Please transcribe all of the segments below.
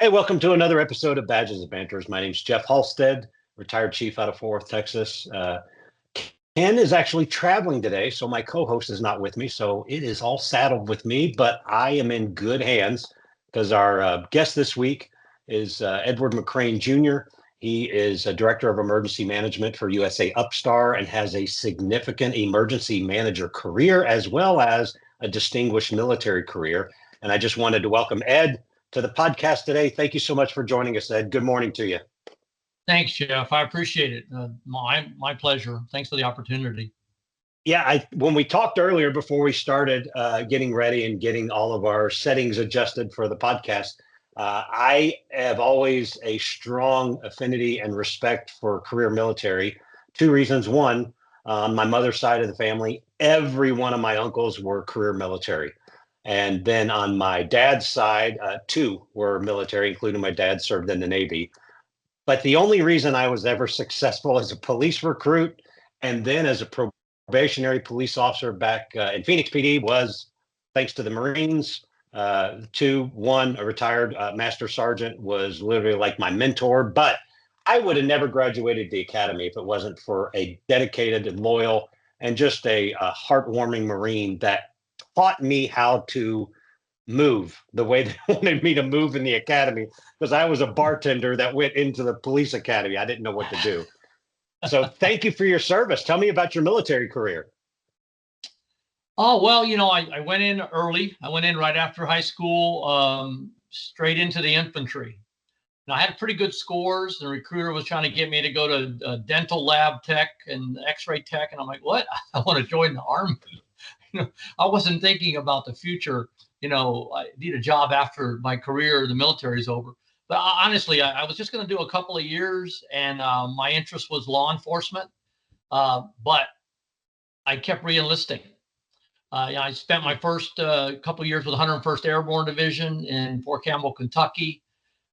Hey, welcome to another episode of Badges Banters. My name's Jeff Halstead, retired chief out of Fort Worth, Texas. Ken is actually traveling today, so my co-host is not with me. So it is all saddled with me, but I am in good hands because our guest this week is Edward McCrane Jr. He is a director of emergency management for USA Upstar and has a significant emergency manager career as well as a distinguished military career. And I just wanted to welcome Ed to the podcast today. Thank you so much for joining us, Ed. Good morning to you. Thanks, Jeff. I appreciate it. My pleasure. Thanks for the opportunity. Yeah, when we talked earlier before we started getting ready and getting all of our settings adjusted for the podcast, I have always a strong affinity and respect for career military. Two reasons. One, on my mother's side of the family, every one of my uncles were career military. And then on my dad's side, two were military, including my dad served in the Navy. But the only reason I was ever successful as a police recruit and then as a probationary police officer back in Phoenix PD was thanks to the Marines. Two, one, a retired master sergeant was literally like my mentor, but I would have never graduated the academy if it wasn't for a dedicated and loyal and just a heartwarming Marine that taught me how to move the way they wanted me to move in the academy, because I was a bartender that went into the police academy. I didn't know what to do. So thank you for your service. Tell me about your military career. Oh, well, I went in early. I went in right after high school, straight into the infantry. Now, I had pretty good scores. The recruiter was trying to get me to go to dental lab tech and x-ray tech. And I'm like, what? I want to join the Army. I wasn't thinking about the future. I need a job after my career, the military is over. But honestly, I was just going to do a couple of years, and my interest was law enforcement. But I kept re-enlisting. I spent my first couple of years with the 101st Airborne Division in Fort Campbell, Kentucky,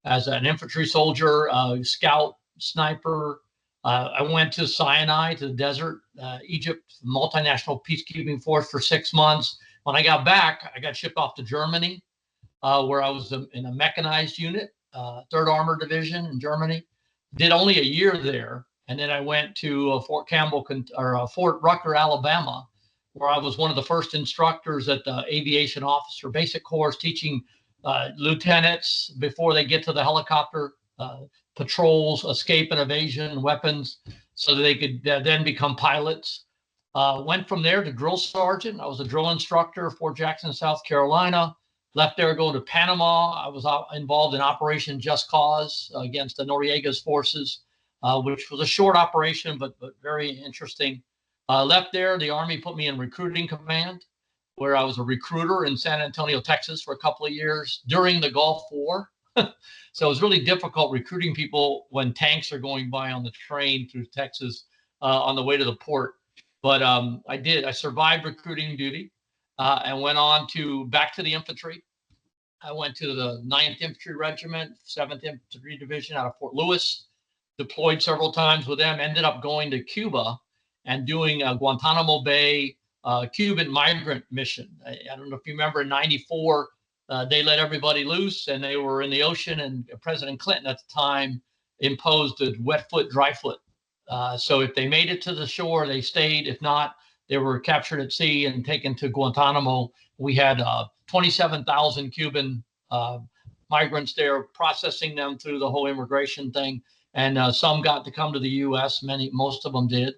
as an infantry soldier, scout, sniper. I went to Sinai, to the desert, Egypt, multinational peacekeeping force for 6 months. When I got back, I got shipped off to Germany, where I was in a mechanized unit, 3rd Armored Division in Germany. Did only a year there. And then I went to Fort Rucker, Alabama, where I was one of the first instructors at the aviation officer basic course, teaching lieutenants before they get to the helicopter patrols, escape and evasion, weapons, so that they could then become pilots. Went from there to drill sergeant. I was a drill instructor, Fort Jackson, South Carolina. Left there, going to Panama. I was involved in Operation Just Cause against the Noriega's forces, which was a short operation, but very interesting. Left there, the Army put me in recruiting command, where I was a recruiter in San Antonio, Texas for a couple of years during the Gulf War. So it was really difficult recruiting people when tanks are going by on the train through Texas on the way to the port. But I survived recruiting duty and went on back to the infantry. I went to the 9th Infantry Regiment, 7th Infantry Division out of Fort Lewis, deployed several times with them, ended up going to Cuba and doing a Guantanamo Bay Cuban migrant mission. I don't know if you remember in '94, they let everybody loose and they were in the ocean, and President Clinton at the time imposed a wet foot, dry foot. So if they made it to the shore, they stayed. If not, they were captured at sea and taken to Guantanamo. We had 27,000 Cuban migrants there, processing them through the whole immigration thing. And some got to come to the U.S. Most of them did.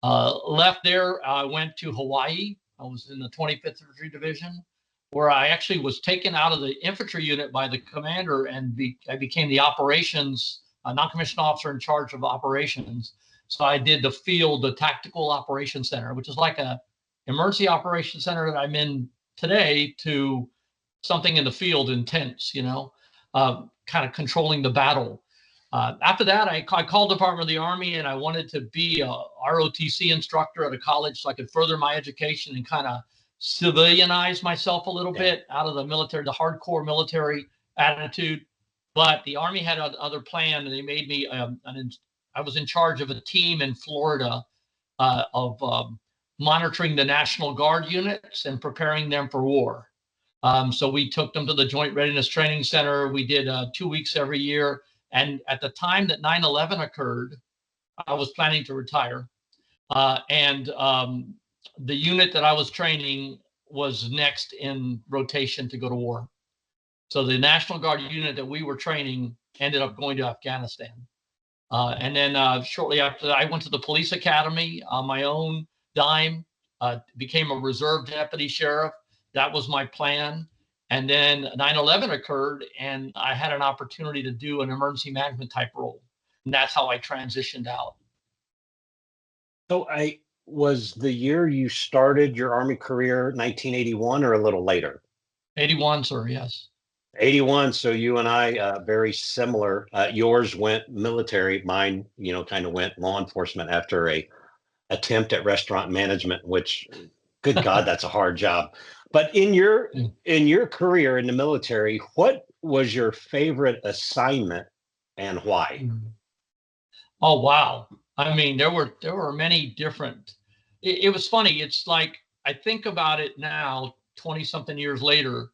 Left there, I went to Hawaii. I was in the 25th Infantry Division, where I actually was taken out of the infantry unit by the commander, and I became the operations, non-commissioned officer in charge of operations. So I did the tactical operations center, which is like a emergency operations center that I'm in today, to something in the field in tents, kind of controlling the battle. After that, I called Department of the Army, and I wanted to be a ROTC instructor at a college so I could further my education and kind of civilianize myself a little bit out of the military, the hardcore military attitude. But the Army had another plan, and they made me I was in charge of a team in Florida of monitoring the National Guard units and preparing them for war. So we took them to the Joint Readiness Training Center. We did 2 weeks every year. And at the time that 9/11 occurred, I was planning to retire. And the unit that I was training was next in rotation to go to war. So the National Guard unit that we were training ended up going to Afghanistan. And then shortly after that, I went to the police academy on my own dime, became a reserve deputy sheriff. That was my plan. And then 9/11 occurred, and I had an opportunity to do an emergency management type role. And that's how I transitioned out. So I was the year you started your Army career 1981 or a little later? 81, sir, yes. 81. So you and I, very similar. Yours went military. Mine, kind of went law enforcement after a attempt at restaurant management, which, good God, that's a hard job. But in your career in the military, what was your favorite assignment and why? Oh wow! I mean, there were many different. It was funny. It's like I think about it now, 20 something years later.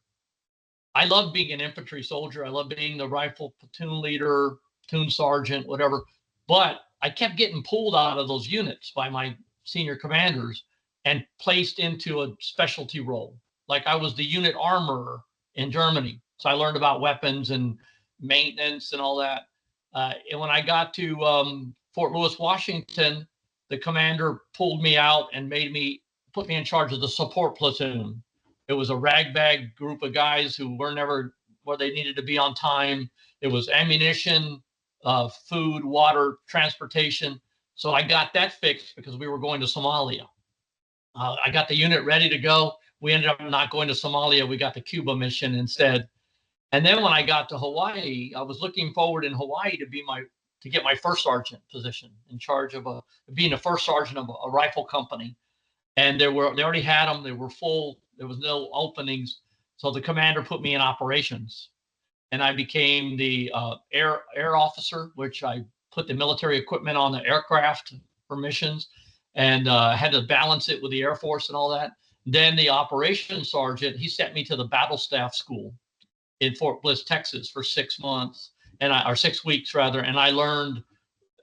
I love being an infantry soldier. I love being the rifle platoon leader, platoon sergeant, whatever. But I kept getting pulled out of those units by my senior commanders and placed into a specialty role. Like I was the unit armorer in Germany. So I learned about weapons and maintenance and all that. And when I got to Fort Lewis, Washington, the commander pulled me out and put me in charge of the support platoon. It was a ragbag group of guys who were never where they needed to be on time. It was ammunition, food, water, transportation. So I got that fixed because we were going to Somalia. I got the unit ready to go. We ended up not going to Somalia. We got the Cuba mission instead. And then when I got to Hawaii, I was looking forward in Hawaii to get my first sergeant position in charge of being a first sergeant of a rifle company. And they already had them. They were full. There was no openings. So the commander put me in operations, and I became the air officer, which I put the military equipment on the aircraft for missions, and had to balance it with the Air Force and all that. Then the operations sergeant, he sent me to the battle staff school in Fort Bliss, Texas, for 6 months, or 6 weeks rather, and I learned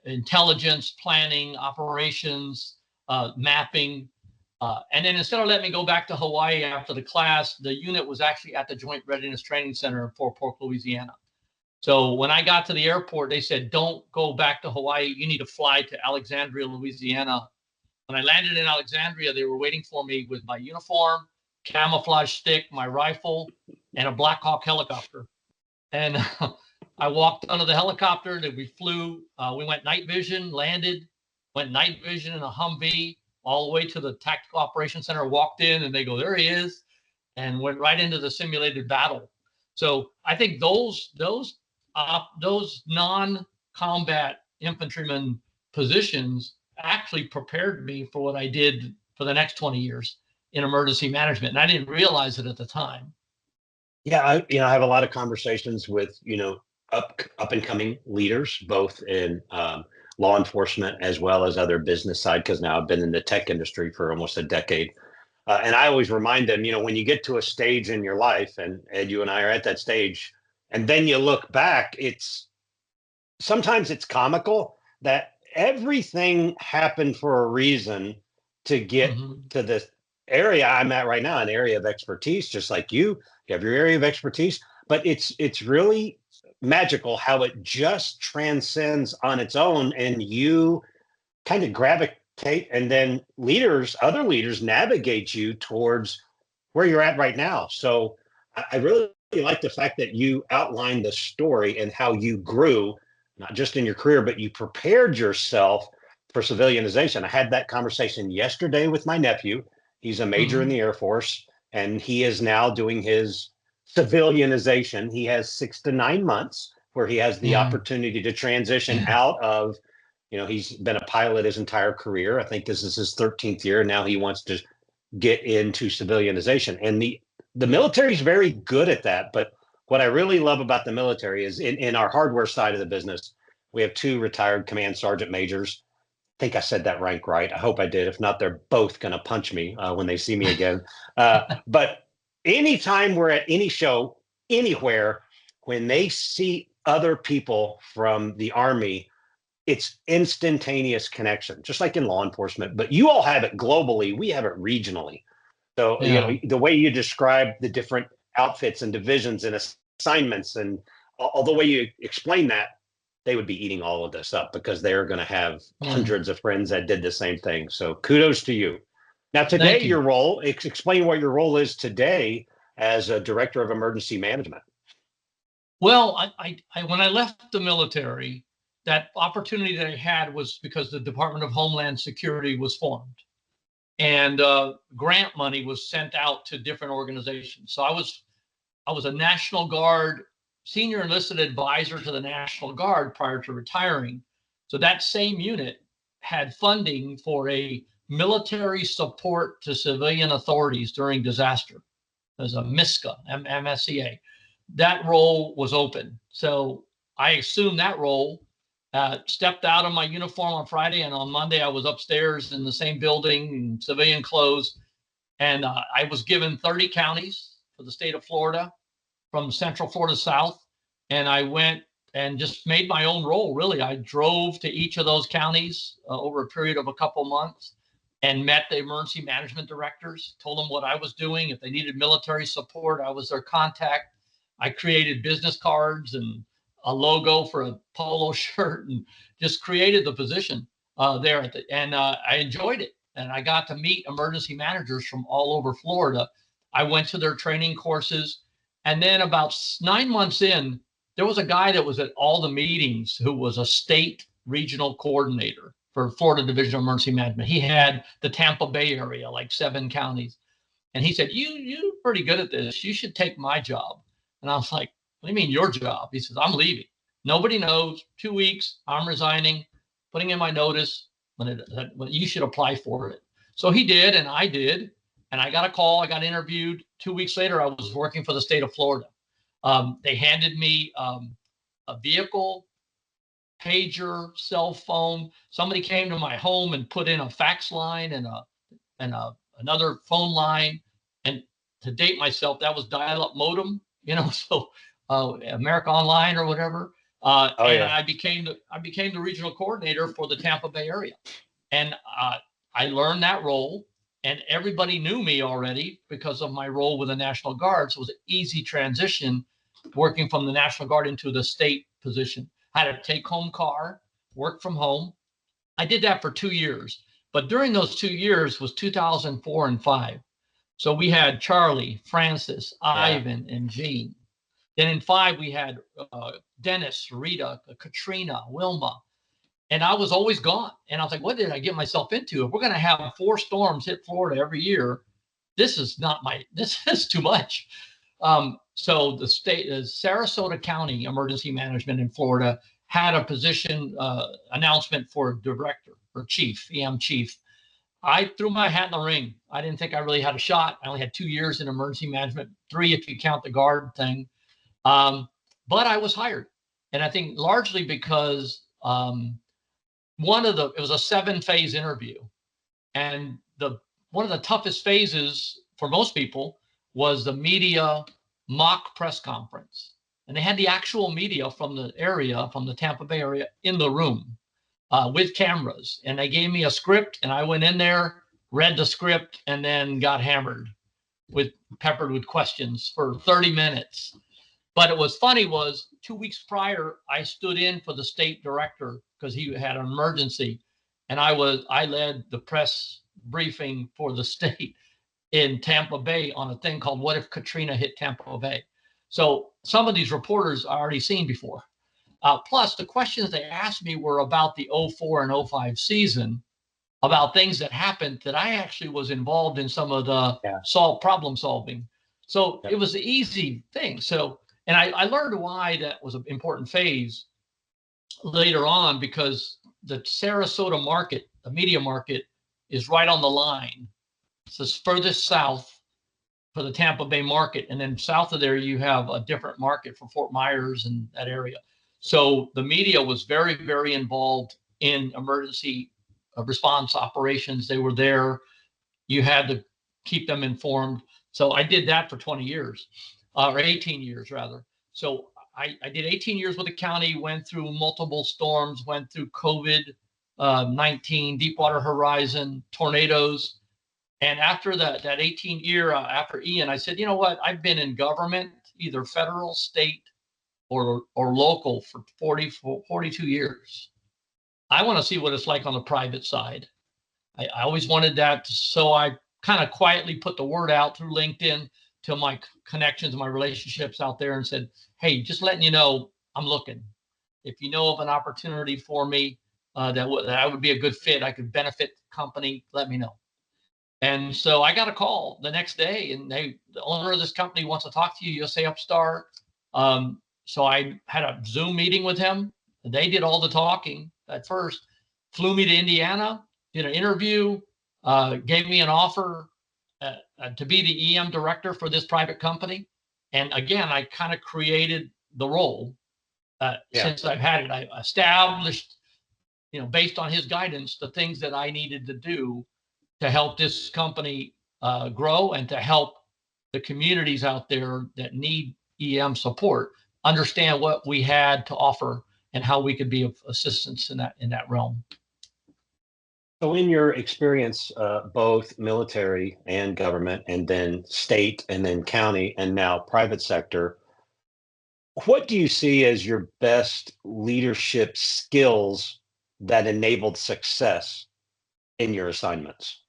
intelligence, planning, operations, mapping. And then instead of letting me go back to Hawaii after the class, the unit was actually at the Joint Readiness Training Center in Fort Polk, Louisiana. So when I got to the airport, they said, don't go back to Hawaii. You need to fly to Alexandria, Louisiana. When I landed in Alexandria, they were waiting for me with my uniform, camouflage stick, my rifle, and a Black Hawk helicopter. And I walked under the helicopter, and we flew. We went night vision, landed, went night vision in a Humvee all the way to the Tactical Operations Center, walked in, and they go, there he is, and went right into the simulated battle. So I think those non-combat infantryman positions actually prepared me for what I did for the next 20 years in emergency management. And I didn't realize it at the time. Yeah, I have a lot of conversations with, up and coming leaders, both in law enforcement as well as other business side, because now I've been in the tech industry for almost a decade. And I always remind them, when you get to a stage in your life, and Ed, you and I are at that stage, and then you look back, sometimes it's comical that everything happened for a reason to get to this area I'm at right now, an area of expertise, just like you have your area of expertise, but it's really magical how it just transcends on its own, and you kind of gravitate, and then other leaders navigate you towards where you're at right now. So I really like the fact that you outlined the story and how you grew, not just in your career, but you prepared yourself for civilianization. I had that conversation yesterday with my nephew. He's a major in the Air Force, and he is now doing his civilianization. He has 6 to 9 months where he has the opportunity to transition out of, he's been a pilot his entire career. I think this is his 13th year. Now he wants to get into civilianization. And the military is very good at that. But what I really love about the military is in our hardware side of the business, we have 2 retired command sergeant majors. I think I said that rank right. I hope I did. If not, they're both going to punch me when they see me again. But anytime we're at any show, anywhere, when they see other people from the Army, it's instantaneous connection, just like in law enforcement. But you all have it globally. We have it regionally. So, Yeah. the way you describe the different outfits and divisions and assignments, and all the way you explain that, they would be eating all of this up because they're going to have Yeah. hundreds of friends that did the same thing. So kudos to you. Now, today, Thank you. your role, explain what your role is today as a director of emergency management. Well, when I left the military, that opportunity that I had was because the Department of Homeland Security was formed, and grant money was sent out to different organizations. So I was a National Guard senior enlisted advisor to the National Guard prior to retiring. So that same unit had funding for a military support to civilian authorities during disaster. There's a MISCA, MSCA. That role was open. So I assumed that role, stepped out of my uniform on Friday, and on Monday I was upstairs in the same building in civilian clothes. And I was given 30 counties for the state of Florida, from Central Florida south. And I went and just made my own role, really. I drove to each of those counties over a period of a couple months and met the emergency management directors, told them what I was doing. If they needed military support, I was their contact. I created business cards and a logo for a polo shirt and just created the position there. And I enjoyed it. And I got to meet emergency managers from all over Florida. I went to their training courses. And then about 9 months in, there was a guy that was at all the meetings who was a state regional coordinator for Florida Division of Emergency Management. He had the Tampa Bay area, like 7 counties. And he said, you're pretty good at this. You should take my job. And I was like, what do you mean your job? He says, I'm leaving. Nobody knows. 2 weeks, I'm resigning, putting in my notice. When you should apply for it. So he did, and I did. And I got a call. I got interviewed. 2 weeks later, I was working for the state of Florida. They handed me a vehicle, pager, cell phone. Somebody came to my home and put in a fax line and another phone line. And to date myself, that was dial-up modem, so America Online or whatever. And Yeah. I became the regional coordinator for the Tampa Bay area. And I learned that role, and everybody knew me already because of my role with the National Guard. So it was an easy transition working from the National Guard into the state position. I had a take-home car, work from home. I did that for 2 years. But during those 2 years was 2004 and 5. So we had Charlie, Francis, Ivan, and Jean. Then in 5, we had Dennis, Rita, Katrina, Wilma. And I was always gone. And I was like, what did I get myself into? If we're going to have 4 storms hit Florida every year, this is too much. So the Sarasota County Emergency Management in Florida had a position announcement for director or chief, EM chief. I threw my hat in the ring. I didn't think I really had a shot. I only had 2 years in emergency management, 3 if you count the guard thing. But I was hired. And I think largely because it was a 7-phase interview. And one of the toughest phases for most people was the media mock press conference. And they had the actual media from the area, from the Tampa Bay area, in the room with cameras. And they gave me a script, and I went in there, read the script, and then got peppered with questions for 30 minutes. But it was funny 2 weeks prior, I stood in for the state director because he had an emergency. And I led the press briefing for the state in Tampa Bay on a thing called What If Katrina Hit Tampa Bay? So some of these reporters I already seen before. Plus, the questions they asked me were about the 04 and 05 season, about things that happened that I actually was involved in some of the problem solving. So it was an easy thing. So, and I learned why that was an important phase later on, because the Sarasota market, the media market, is right on the line. It's the furthest south for the Tampa Bay market. And then south of there, you have a different market for Fort Myers and that area. So the media was very, very involved in emergency response operations. They were there. You had the keep them informed. So I did that for 20 years, or 18 years rather. So I did 18 years with the county, went through multiple storms, went through COVID-19, Deepwater Horizon, tornadoes. And after that 18 year, after Ian, I said, you know what? I've been in government, either federal, state, or local for 42 years. I want to see what it's like on the private side. I always wanted that. So I kind of quietly put the word out through LinkedIn to my connections, my relationships out there, and said, hey, just letting you know, I'm looking. If you know of an opportunity for me that I would be a good fit, I could benefit the company, let me know. And so I got a call the next day, and the owner of this company wants to talk to you, USA Upstart. So I had a Zoom meeting with him. They did all the talking at first, flew me to Indiana, did an interview, gave me an offer to be the EM director for this private company. And again, I kind of created the role since I've had it. I established, based on his guidance, the things that I needed to do to help this company grow and to help the communities out there that need EM support understand what we had to offer and how we could be of assistance in that realm. So, in your experience, both military and government, and then state, and then county, and now private sector, what do you see as your best leadership skills that enabled success in your assignments?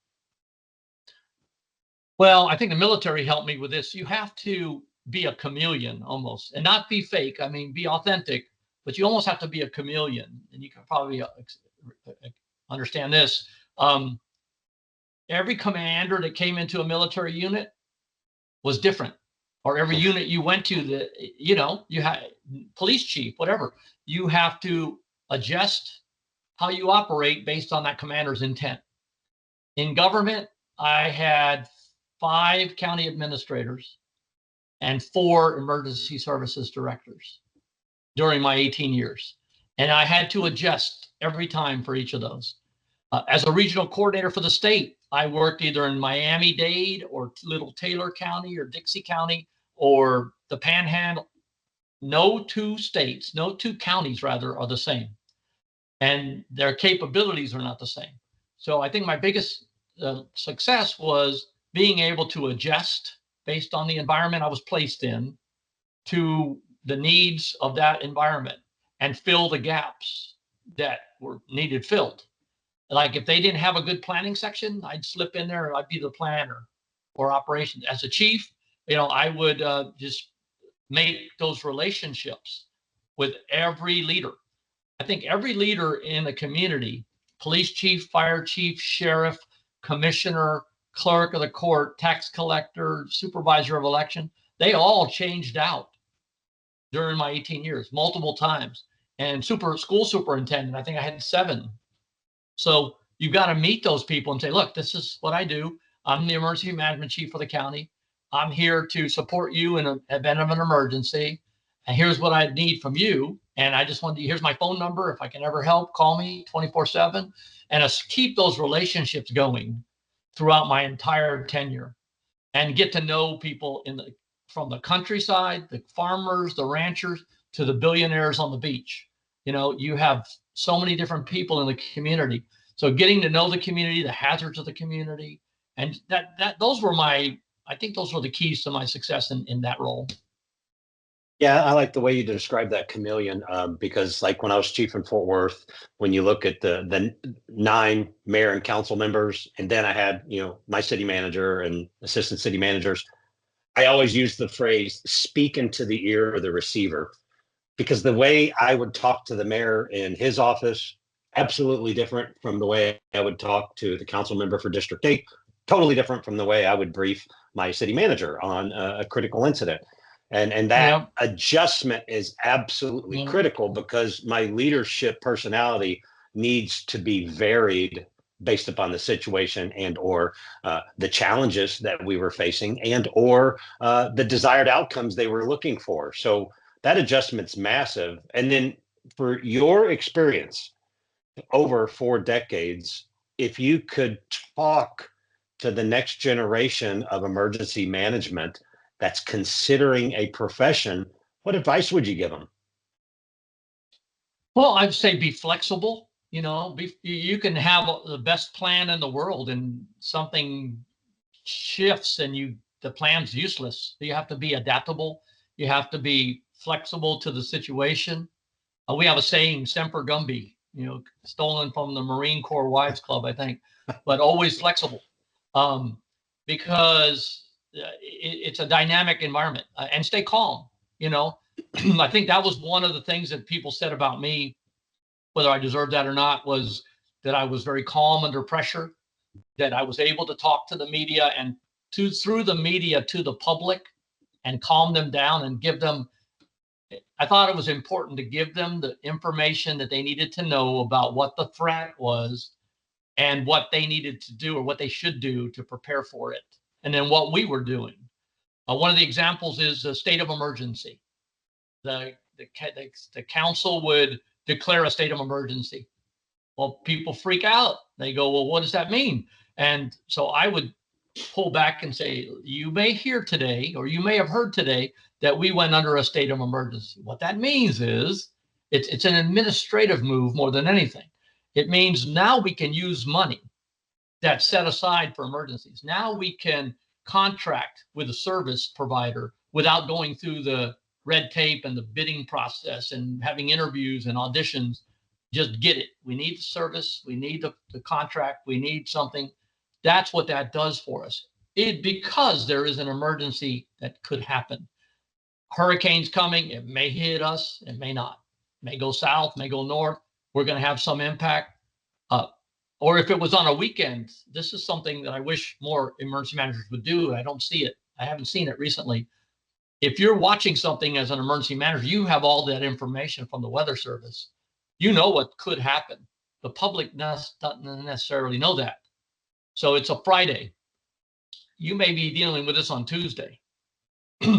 Well, I think the military helped me with this. You have to be a chameleon almost, and not be fake. I mean, be authentic, but you almost have to be a chameleon. And you can probably understand this. Every commander that came into a military unit was different, or every unit you went to, that you had police chief, whatever. You have to adjust how you operate based on that commander's intent. In government, I had 5 county administrators and 4 emergency services directors during my 18 years. And I had to adjust every time for each of those. As a regional coordinator for the state, I worked either in Miami-Dade or Little Taylor County or Dixie County or the Panhandle. No two counties rather, are the same. And their capabilities are not the same. So I think my biggest success was being able to adjust based on the environment I was placed in to the needs of that environment and fill the gaps that were needed filled. Like if they didn't have a good planning section, I'd slip in there. I'd be the planner or operations. As a chief, I would just make those relationships with every leader. I think every leader in the community, police chief, fire chief, sheriff, commissioner, clerk of the court, tax collector, supervisor of election, they all changed out during my 18 years, multiple times. And school superintendent, I think I had 7. So you've got to meet those people and say, look, this is what I do. I'm the emergency management chief for the county. I'm here to support you in an event of an emergency. And here's what I need from you. And I just here's my phone number. If I can ever help, call me 24/7. And keep those relationships going throughout my entire tenure and get to know people from the countryside, the farmers, the ranchers, to the billionaires on the beach. You have so many different people in the community. So getting to know the community, the hazards of the community, and those were I think those were the keys to my success in that role. Yeah, I like the way you describe that chameleon, because like when I was chief in Fort Worth, when you look at the 9 mayor and council members, and then I had, my city manager and assistant city managers, I always use the phrase speak into the ear of the receiver, because the way I would talk to the mayor in his office, absolutely different from the way I would talk to the council member for District 8, totally different from the way I would brief my city manager on a critical incident. And that adjustment is absolutely critical, because my leadership personality needs to be varied based upon the situation and or the challenges that we were facing and or the desired outcomes they were looking for. So that adjustment's massive. And then for your experience over 4 decades, if you could talk to the next generation of emergency management that's considering a profession, what advice would you give them? Well, I'd say be flexible. You can have the best plan in the world, and something shifts, and the plan's useless. You have to be adaptable. You have to be flexible to the situation. We have a saying, "Semper Gumby," stolen from the Marine Corps Wives Club, I think, but always flexible, um, because it's a dynamic environment, and stay calm. I think that was one of the things that people said about me, whether I deserved that or not, was that I was very calm under pressure, that I was able to talk to the media and through the media to the public and calm them down and give them. I thought it was important to give them the information that they needed to know about what the threat was and what they needed to do or what they should do to prepare for it. And then what we were doing. One of the examples is a state of emergency. The council would declare a state of emergency. Well, people freak out. They go, well, what does that mean? And so I would pull back and say, you may hear today, or you may have heard today, that we went under a state of emergency. What that means is it's an administrative move more than anything. It means now we can use money that's set aside for emergencies. Now we can contract with a service provider without going through the red tape and the bidding process and having interviews and auditions. Just get it. We need the service. We need the contract. We need something. That's what that does for us. Because there is an emergency that could happen. Hurricane's coming. It may hit us. It may not. It may go south, may go north. We're going to have some impact. Or if it was on a weekend, this is something that I wish more emergency managers would do. I don't see it. I haven't seen it recently. If you're watching something as an emergency manager, you have all that information from the Weather Service. You know what could happen. The public doesn't necessarily know that. So it's a Friday. You may be dealing with this on Tuesday.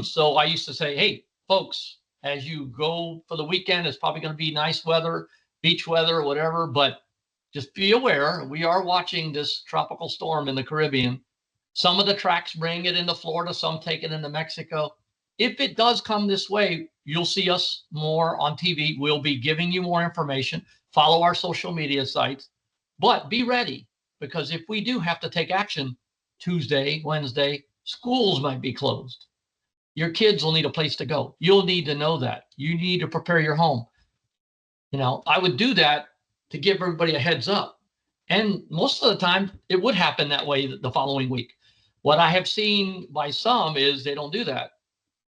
So I used to say, hey, folks, as you go for the weekend, it's probably going to be nice weather, beach weather, whatever, but just be aware, we are watching this tropical storm in the Caribbean. Some of the tracks bring it into Florida, some take it into Mexico. If it does come this way, you'll see us more on TV. We'll be giving you more information. Follow our social media sites, but be ready, because if we do have to take action Tuesday, Wednesday, schools might be closed. Your kids will need a place to go. You'll need to know that. You need to prepare your home. I would do that to give everybody a heads up. And most of the time, it would happen that way the following week. What I have seen by some is they don't do that.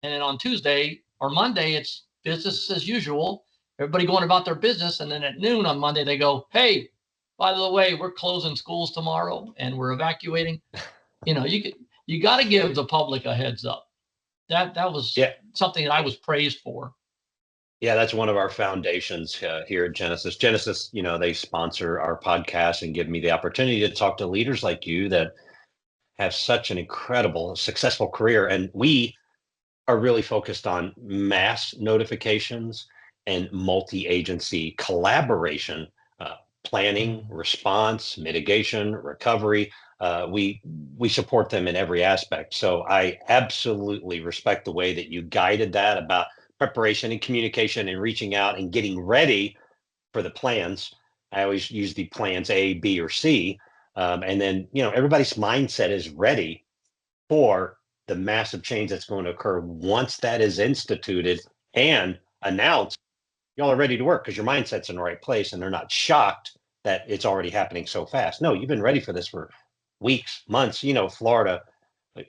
And then on Tuesday or Monday, it's business as usual. Everybody going about their business. And then at noon on Monday, they go, hey, by the way, we're closing schools tomorrow and we're evacuating. You got to give the public a heads up. That was something that I was praised for. Yeah, that's one of our foundations here at Genesis. Genesis, they sponsor our podcast and give me the opportunity to talk to leaders like you that have such an incredible, successful career. And we are really focused on mass notifications and multi-agency collaboration, planning, response, mitigation, recovery. We support them in every aspect. So I absolutely respect the way that you guided that about preparation and communication and reaching out and getting ready for the plans. I always use the plans A, B, or C. And then, everybody's mindset is ready for the massive change that's going to occur once that is instituted and announced. Y'all are ready to work because your mindset's in the right place and they're not shocked that it's already happening so fast. No, you've been ready for this for weeks, months. Florida,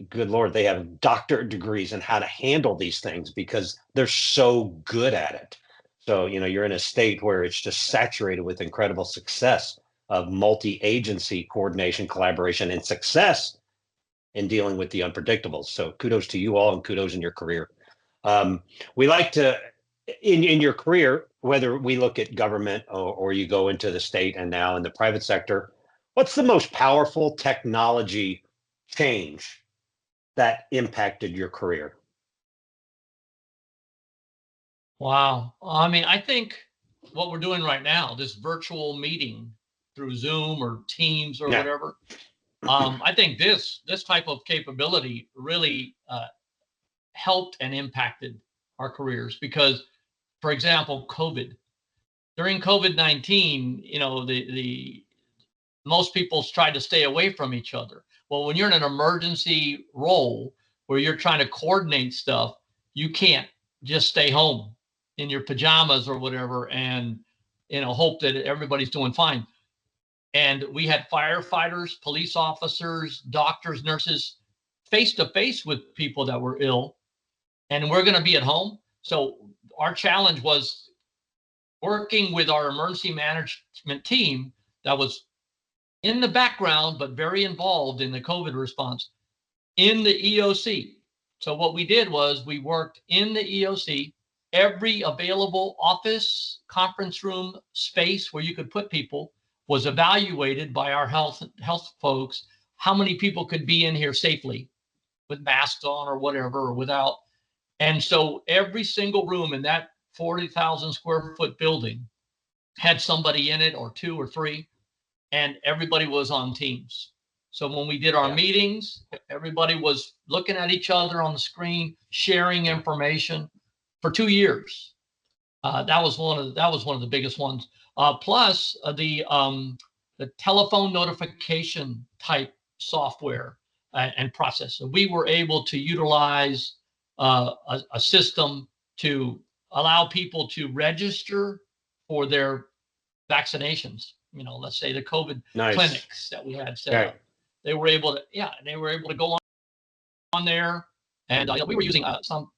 good Lord, they have doctorate degrees in how to handle these things because they're so good at it. So, you're in a state where it's just saturated with incredible success of multi-agency coordination, collaboration, and success in dealing with the unpredictables. So kudos to you all and kudos in your career. We like to, in your career, whether we look at government or you go into the state and now in the private sector, what's the most powerful technology change that impacted your career? Wow. I think what we're doing right now, this virtual meeting through Zoom or Teams or whatever, I think this type of capability really helped and impacted our careers because, for example, during COVID-19, the most people tried to stay away from each other. Well, when you're in an emergency role where you're trying to coordinate stuff, you can't just stay home in your pajamas or whatever and hope that everybody's doing fine. And we had firefighters, police officers, doctors, nurses face to face with people that were ill, and we're going to be at home. So our challenge was working with our emergency management team that was in the background, but very involved in the COVID response in the EOC. So what we did was we worked in the EOC, every available office, conference room, space where you could put people was evaluated by our health folks, how many people could be in here safely with masks on or whatever, or without. And so every single room in that 40,000 square foot building had somebody in it, or two or three, and everybody was on teams. So when we did our meetings, everybody was looking at each other on the screen, sharing information for 2 years. That was one of the biggest ones. Plus the telephone notification type software and process. So we were able to utilize a system to allow people to register for their vaccinations. Let's say the COVID clinics that we had set up. They were able to go on there, and we were using some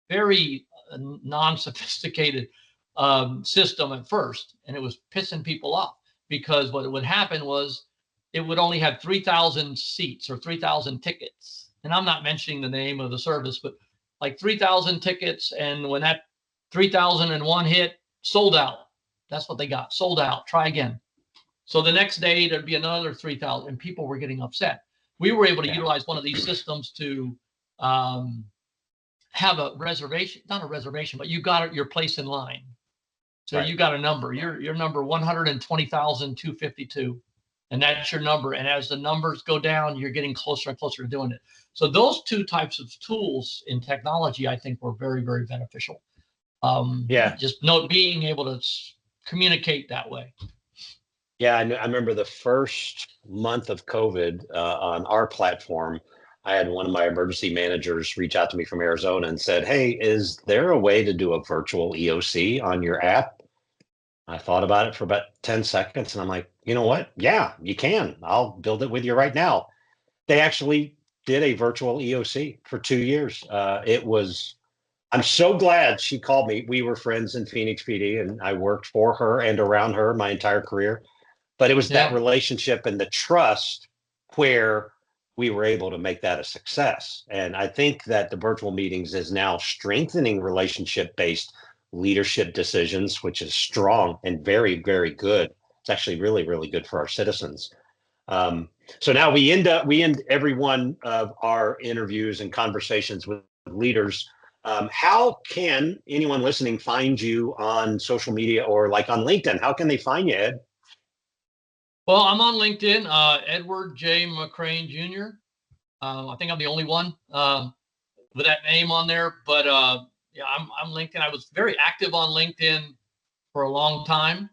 very non-sophisticated system at first, and it was pissing people off because what would happen was it would only have 3,000 seats or 3,000 tickets, and I'm not mentioning the name of the service, but like 3,000 tickets, and when that 3,001 hit, sold out. That's what they got, sold out. Try again. So the next day there'd be another 3,000, and people were getting upset. We were able to utilize one of these systems to have a reservation, not a reservation, but you got your place in line. So you got a number. Your number 120,252, and that's your number. And as the numbers go down, you're getting closer and closer to doing it. So those two types of tools in technology, I think, were very, very beneficial. Just being able to communicate that way. Yeah, I remember the first month of COVID on our platform. I had one of my emergency managers reach out to me from Arizona and said, "Hey, is there a way to do a virtual EOC on your app?" I thought about it for about 10 seconds and I'm like, you know what? Yeah, you can. I'll build it with you right now. They actually did a virtual EOC for 2 years. I'm so glad she called me. We were friends in Phoenix PD and I worked for her and around her my entire career. But it was that relationship and the trust where we were able to make that a success. And I think that the virtual meetings is now strengthening relationship-based leadership decisions, which is strong and very, very good. It's actually really, really good for our citizens. So now we end every one of our interviews and conversations with leaders. How can anyone listening find you on social media or like on LinkedIn? How can they find you, Ed? Well, I'm on LinkedIn, Edward J. McCrane Jr. I think I'm the only one with that name on there, but I'm LinkedIn. I was very active on LinkedIn for a long time.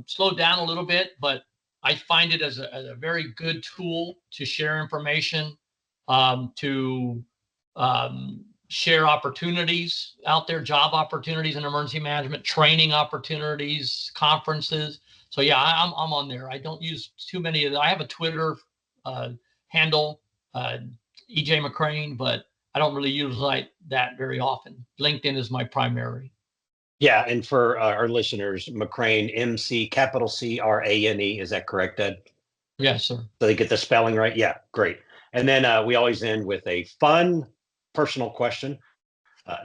Slowed down a little bit, but I find it as a very good tool to share information, to share opportunities out there, job opportunities in emergency management, training opportunities, conferences. So yeah, I'm on there. I don't use too many of them. I have a Twitter handle, EJ McCrane, but I don't really use that very often. LinkedIn is my primary. Yeah, and for our listeners, McCrane, McCrane, is that correct, Ed? Yes, sir. So they get the spelling right? Yeah, great. And then we always end with a fun personal question.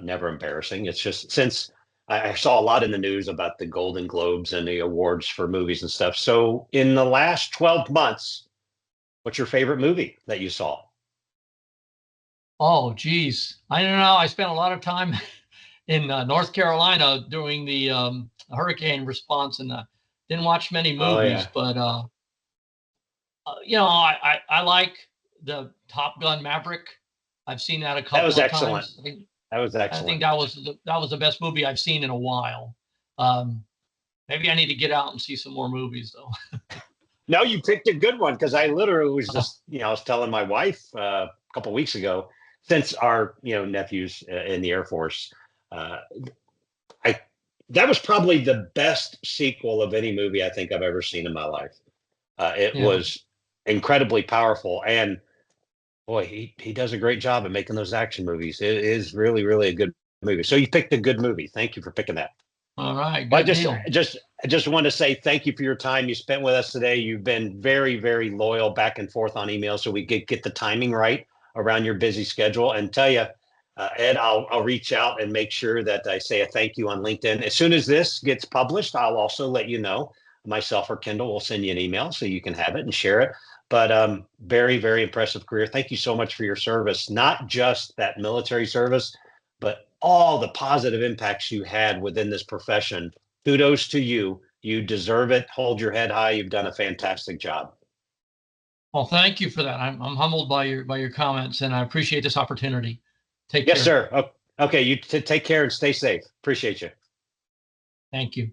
Never embarrassing. It's just since I saw a lot in the news about the Golden Globes and the awards for movies and stuff. So in the last 12 months, what's your favorite movie that you saw? Oh, geez. I don't know. I spent a lot of time in North Carolina doing the hurricane response and didn't watch many movies, but I like the Top Gun Maverick. I've seen that a That couple was of excellent. times. That was I think excellent. that was the best movie I've seen in a while. Um, Maybe I need to get out and see some more movies though. No, you picked a good one because I literally was just, I was telling my wife a couple of weeks ago, since our, nephews in the Air Force, uh, I that was probably the best sequel of any movie I think I've ever seen in my life. It Yeah. was incredibly powerful, and boy, he does a great job at making those action movies. It is really, really a good movie. So you picked a good movie. Thank you for picking that. All right. Well, Good deal. I just want to say thank you for your time you spent with us today. You've been very, very loyal back and forth on email, so we get the timing right around your busy schedule. And tell you, Ed, I'll reach out and make sure that I say a thank you on LinkedIn as soon as this gets published. I'll also let you know. Myself or Kendall will send you an email so you can have it and share it. But very, very impressive career. Thank you so much for your service, not just that military service, but all the positive impacts you had within this profession. Kudos to you. You deserve it. Hold your head high. You've done a fantastic job. Well, thank you for that. I'm humbled by your comments, and I appreciate this opportunity. Take Yes, care. sir. Okay, you take care and stay safe. Appreciate you. Thank you.